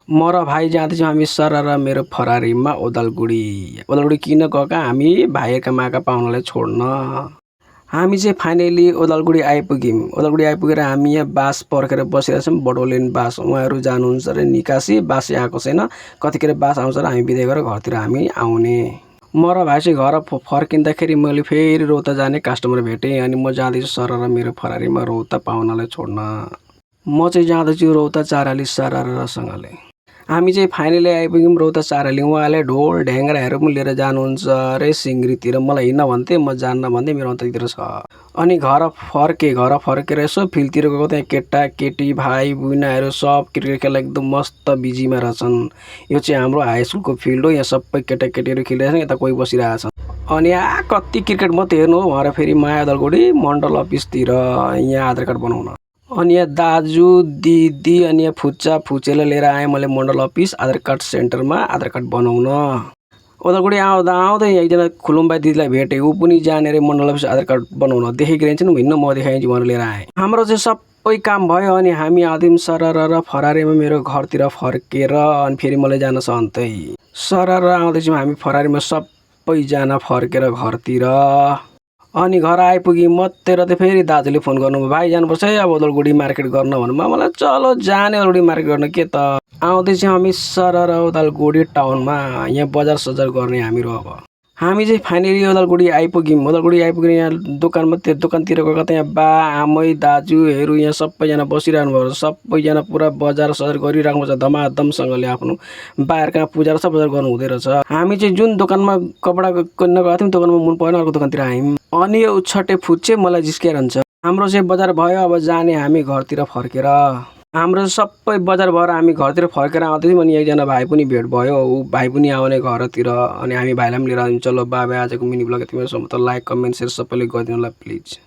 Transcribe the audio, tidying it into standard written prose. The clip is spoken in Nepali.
म र भाइ जाँदैछौँ हामी सरर मेरो फरारीमा ओदलगुडी। ओदलगुडी किन गएका हामी भाइका माका पाहुनालाई छोड्न। हामी चाहिँ फाइनली ओदलगुडी आइपुग्यौँ। ओदलगुडी आइपुगेर हामी यहाँ बास पर्खेर बसिरहेका छौँ, बडोलेन बास। उहाँहरू जानुहुन्छ अरे निकासी, बास आएको छैन। कतिखेर बास आउँछ र हामी बिदा गरेर घरतिर हामी आउने। म र भाइ चाहिँ घर फर्किँदाखेरि मैले फेरि रौता जाने कस्टमर भेटेँ अनि म जाँदैछु सरर मेरो फरारीमा रौता पाहुनालाई छोड्न। म चाहिँ जाँदैछु रौता चाराली सररसँगले। हामी चाहिँ फाइनली आइपुग्यौँ रौता चाराली। उहाँले ढोल ढ्याङ्ग्राहरू पनि लिएर जानुहुन्छ अरे सिङ्ग्रीतिर। मलाई हिँड्न भन्थे, म जान्न भन्थे, मेरो अन्ततिर छ। अनि घर फर्केर यसो फिल्डतिर गएको त्यहाँ केटा केटी भाइ बुइनाहरू सब क्रिकेट खेल्न एकदम मस्त बिजीमा रहेछन्। यो चाहिँ हाम्रो हाई स्कुलको फिल्ड हो। यहाँ सबै केटाकेटीहरू खेलिरहेछन्, यता कोही बसिरहेछन्। अनि कति क्रिकेट मात्रै हेर्नु हो भनेर फेरि माया ओदलगुडी मण्डल अफिसतिर यहाँ आधार कार्ड बनाउन। अनि यहाँ दाजु दिदी अनि यहाँ फुच्चा फुचेलाई लिएर आएँ मैले मण्डल अफिस आधार कार्ड सेन्टरमा आधार कार्ड बनाउन। ओदलगुडी आउँदा आउँदै एकजना खुलुम्बाई दिदीलाई भेटेँ, ऊ पनि जाने अरे मण्डल अफिस आधार कार्ड बनाउन। देखेको रहेछन्, हिँड्नु म देखाइदिन्छु भनेर लिएर आएँ। हाम्रो चाहिँ सबै काम भयो अनि हामी आउँदैछौँ सरर फरारीमा मेरो घरतिर फर्केर। अनि फेरि मलाई जान छ अन्तै। सरर आउँदैछौँ हामी फरारीमा सबैजना फर्केर घरतिर। अनि घर आइपुग्यौँ मत्तेर त फेरि दाजुले फोन गर्नुभयो, भाइ जानुपर्छ है अब ओदलगुडी मार्केट गर्न भन्नुभयो। मलाई चलो जाने ओदलगुडी मार्केट गर्न के त। आउँदैछौँ हामी सरर ओदलगुडी टाउनमा, यहाँ बजार सजार गर्ने हामीहरू। अब हामी चाहिँ फाइनली ओदलगुडी आइपुग्यौँ। ओदलगुडी आइपुगेर यहाँ दोकानतिर गएको त्यहाँ बा आमै दाजुहरू यहाँ सबैजना बसिरहनु भएको छ। सबैजना पुरा बजार सजार गरिराख्नु छ धमाधमसँगले। आफ्नो बाहिरका पूजा र सब बजार गर्नु हुँदै रहेछ। हामी चाहिँ जुन दोकानमा कपडा किन्न गएको थियौँ दोकानमा मन परेन, अर्को दोकानतिर आयौँ। अनि यो उछटे फुच्चे मलाई जिस्किरहन्छ। हाम्रो चाहिँ बजार भयो, अब जाने हामी घरतिर फर्केर। हाम्रो सबै बजार भएर हामी घरतिर फर्केर आउँदैछौँ। अनि एकजना भाइ पनि भेट भयो, ऊ भाइ पनि आउने घरतिर। अनि हामी भाइलाई पनि लिएर आयौँ। चलो बाबा आजको मिनी ब्लग यतिमै। लाइक कमेन्ट सेयर सबैले गरिदिनु होला प्लिज।